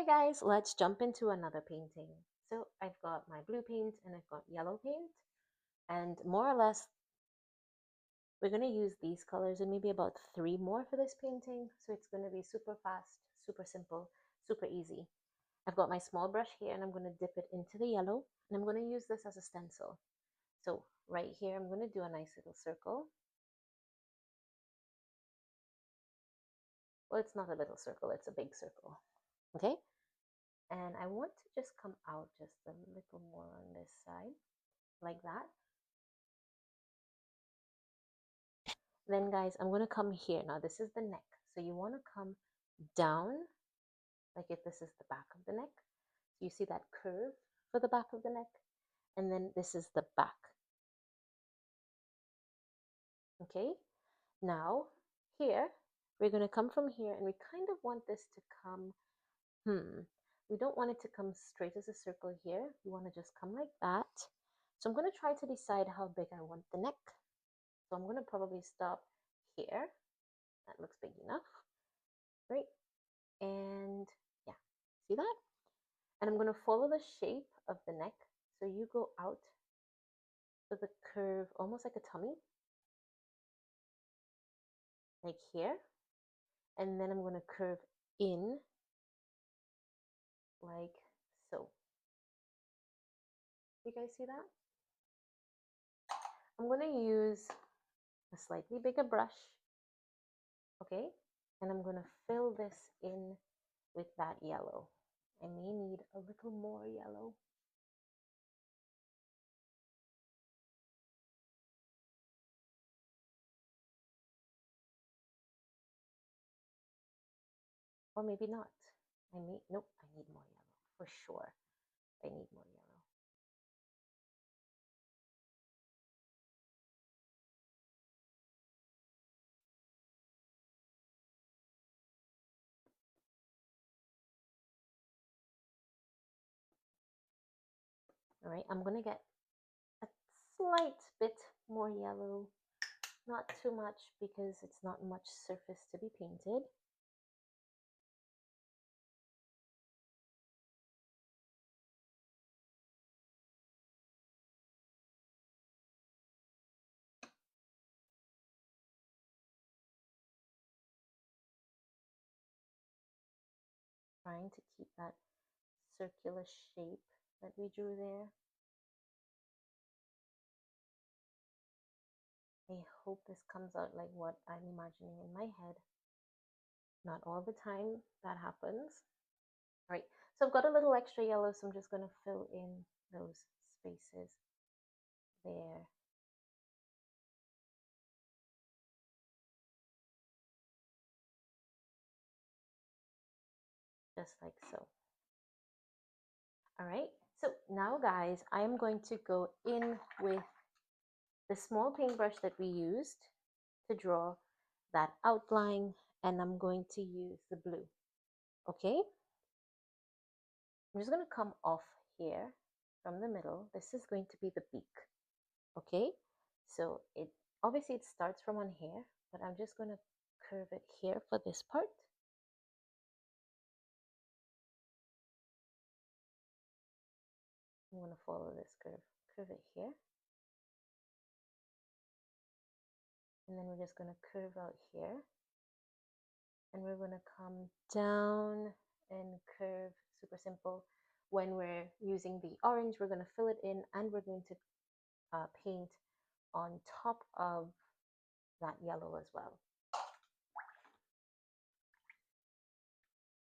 guys, let's jump into another painting. So I've got my blue paint and I've got yellow paint, and more or less we're going to use these colors and maybe about three more for this painting. So it's going to be super fast, super simple, super easy. I've got my small brush here and I'm going to dip it into the yellow, and I'm going to use this as a stencil. So right here I'm going to do a nice little circle. Well, it's not a little circle, it's a big circle. Okay, and I want to just come out just a little more on this side, like that. Then guys, I'm going to come here. Now this is the neck. So you want to come down, like if this is the back of the neck. You see that curve for the back of the neck? And then this is the back. Okay, now here, we're going to come from here, and we kind of want this to come, we don't want it to come straight as a circle here. We want to just come like that. So I'm going to try to decide how big I want the neck. So I'm going to probably stop here. That looks big enough, right? And yeah, see that? And I'm going to follow the shape of the neck. So you go out to the curve, almost like a tummy, like here. And then I'm going to curve in like so. You guys see that? I'm going to use a slightly bigger brush, okay? And I'm going to fill this in with that yellow. I may need a little more yellow. Or maybe not. Nope, I need more yellow for sure. I need more yellow. All right, I'm going to get a slight bit more yellow. Not too much because it's not much surface to be painted. Trying to keep that circular shape that we drew there. I hope this comes out like what I'm imagining in my head. Not all the time that happens. All right, so I've got a little extra yellow, so I'm just going to fill in those spaces there. Just like so. All right, so now guys, I am going to go in with the small paintbrush that we used to draw that outline, and I'm going to use the blue. Okay, I'm just going to come off here from the middle. This is going to be the beak. Okay, so it obviously it starts from on here, but I'm just going to curve it here for this part. I'm going to follow this curve it here, and then we're just going to curve out here, and we're going to come down and curve. Super simple. When we're using the orange, we're going to fill it in, and we're going to paint on top of that yellow as well.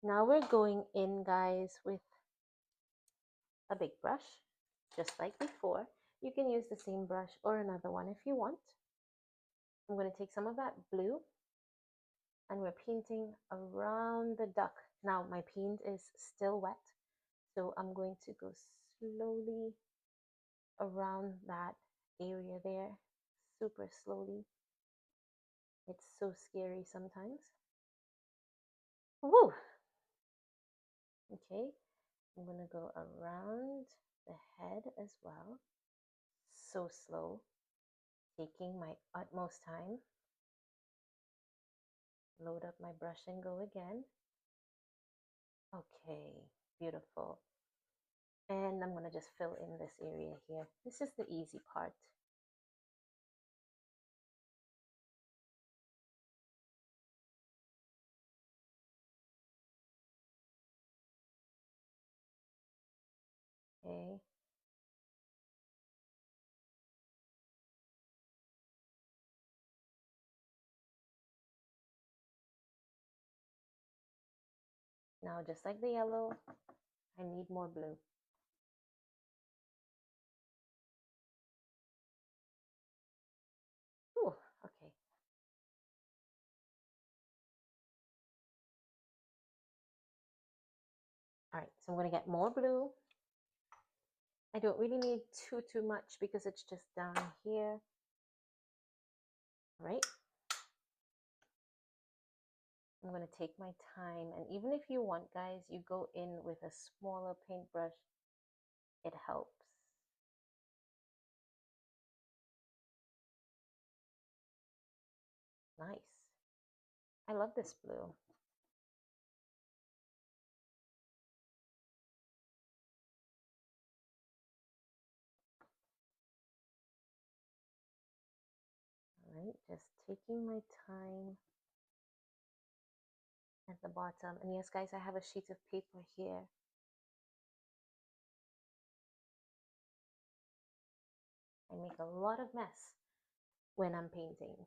Now we're going in, guys, with a big brush, just like before. You can use the same brush or another one if you want. I'm going to take some of that blue, and we're painting around the duck. Now my paint is still wet, so I'm going to go slowly around that area there, super slowly. It's so scary sometimes. Woo! Okay, I'm going to go around the head as well. So slow, taking my utmost time. Load up my brush and go again. Okay, beautiful. And I'm going to just fill in this area here. This is the easy part. Okay. Now, just like the yellow, I need more blue. Ooh, okay. All right, so I'm going to get more blue. I don't really need too much because it's just down here. All right. I'm going to take my time. And even if you want, guys, you go in with a smaller paintbrush. It helps. Nice. I love this blue. All right, just taking my time at the bottom. And yes, guys, I have a sheet of paper here. I make a lot of mess when I'm painting.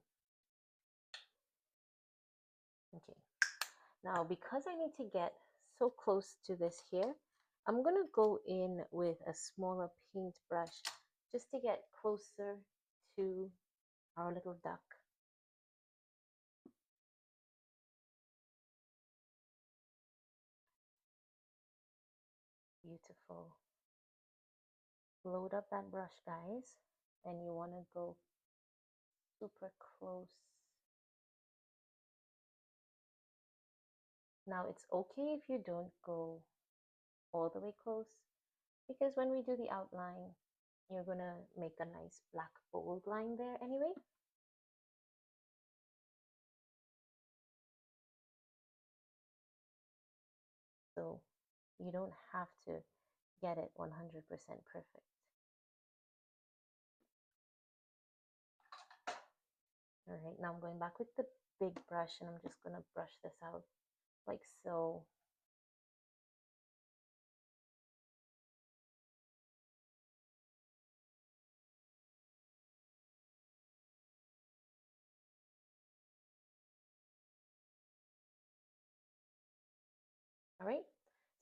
Okay, now because I need to get so close to this here, I'm gonna go in with a smaller paintbrush just to get closer to our little duck. Beautiful. Load up that brush, guys, and you want to go super close. Now it's okay if you don't go all the way close, because when we do the outline, you're gonna make a nice black bold line there anyway. So you don't have to get it 100% perfect. All right, now I'm going back with the big brush and I'm just gonna brush this out like so. All right,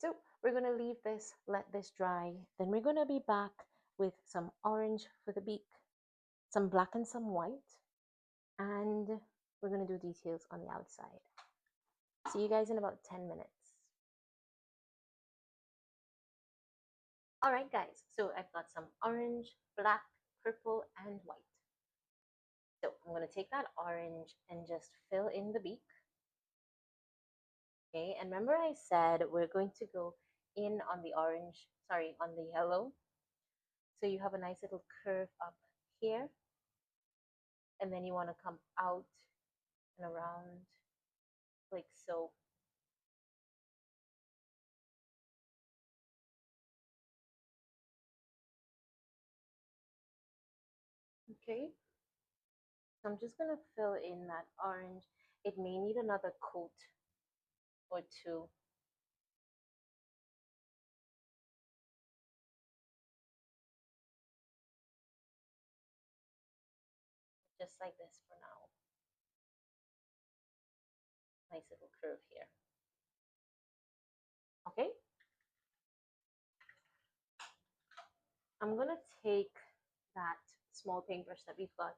so we're gonna leave this, let this dry. Then we're gonna be back with some orange for the beak, some black and some white, and we're gonna do details on the outside. See you guys in about 10 minutes. All right, guys, so I've got some orange, black, purple, and white. So I'm gonna take that orange and just fill in the beak. Okay, and remember I said we're going to go in on the orange, sorry, on the yellow. So you have a nice little curve up here, and then you want to come out and around like so. Okay, so I'm just gonna fill in that orange. It may need another coat or two. Just like this for now. Nice little curve here. Okay, I'm gonna take that small paintbrush that we've got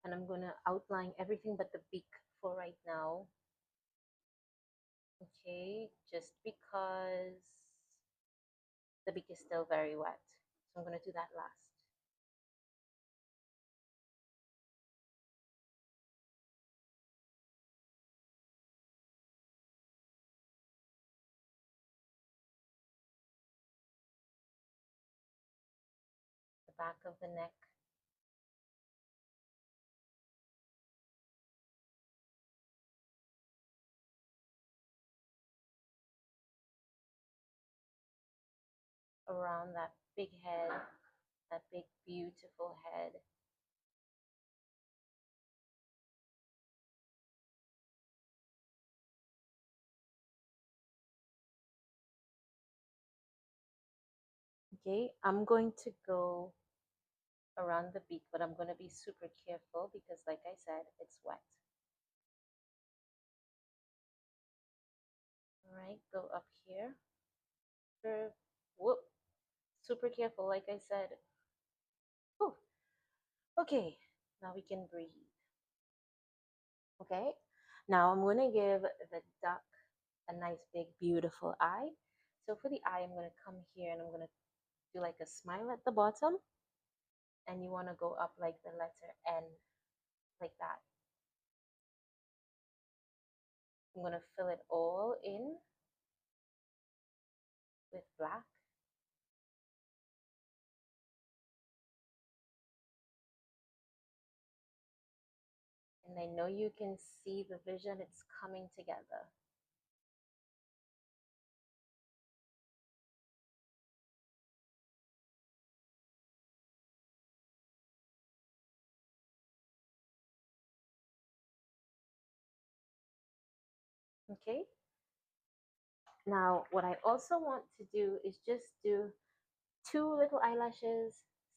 and I'm gonna outline everything but the beak for right now. Okay, just because the beak is still very wet. So I'm gonna do that last. The back of the neck. around that big head, that big beautiful head. Okay, I'm going to go around the beak, but I'm going to be super careful because, like I said, it's wet. All right, go up here. Whoop, super careful, like I said. Whew. Okay, now we can breathe. Okay, now I'm going to give the duck a nice, big, beautiful eye. So for the eye, I'm going to come here and I'm going to do like a smile at the bottom. And you want to go up like the letter N, like that. I'm going to fill it all in with black. And I know you can see the vision, it's coming together. Okay. Now, what I also want to do is just do two little eyelashes.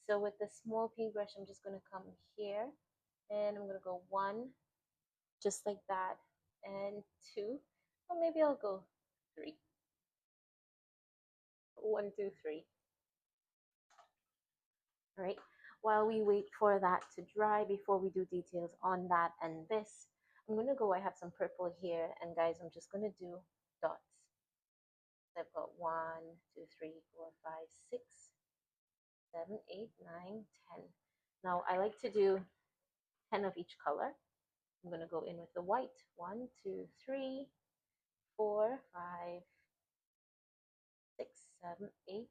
So with the small paintbrush, I'm just going to come here and I'm going to go one, just like that, and two, or maybe I'll go three. One, two, three. All right. While we wait for that to dry before we do details on that and this, I'm going to go, I have some purple here, and guys, I'm just going to do dots. I've got 1, 2, 3, 4, 5, 6, 7, 8, 9, 10. Now I like to do 10 of each color. I'm going to go in with the white. 1, 2, 3, 4, 5, 6, 7, 8,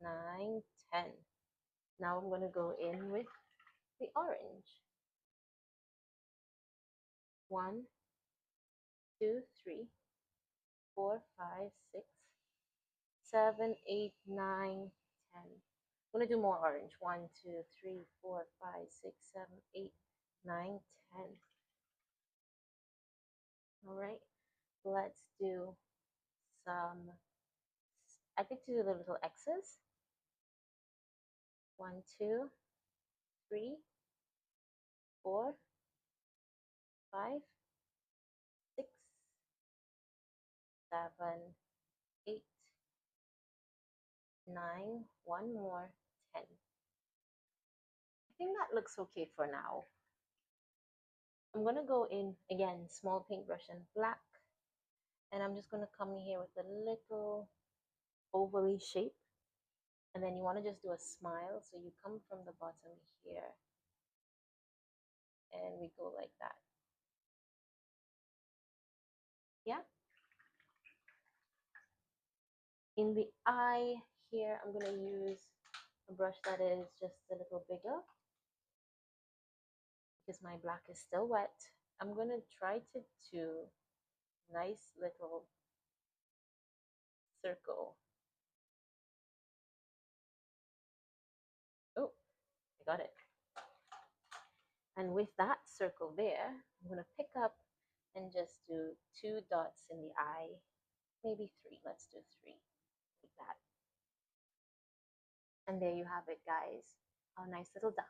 9, 10. Now I'm going to go in with the orange. 1, 2, 3, 4, 5, 6, 7, 8, 9, 10. I'm going to do more orange. 1, 2, 3, 4, 5, 6, 7, 8, 9, 10. All right, let's do some, I think to do the little X's. 1, 2, 3, 4, 5, 6, 7, 8, 9, one more, 10. I think that looks okay for now. I'm going to go in again, small paintbrush and black. And I'm just going to come here with a little ovally shape. And then you want to just do a smile. So you come from the bottom here. And we go like that. Yeah. In the eye here, I'm going to use a brush that is just a little bigger because my black is still wet. I'm going to try to do nice little circle. Oh, I got it. And with that circle there, I'm going to pick up and just do 2 dots in the eye, maybe 3. Let's do 3, like that. And there you have it, guys. A nice little duck.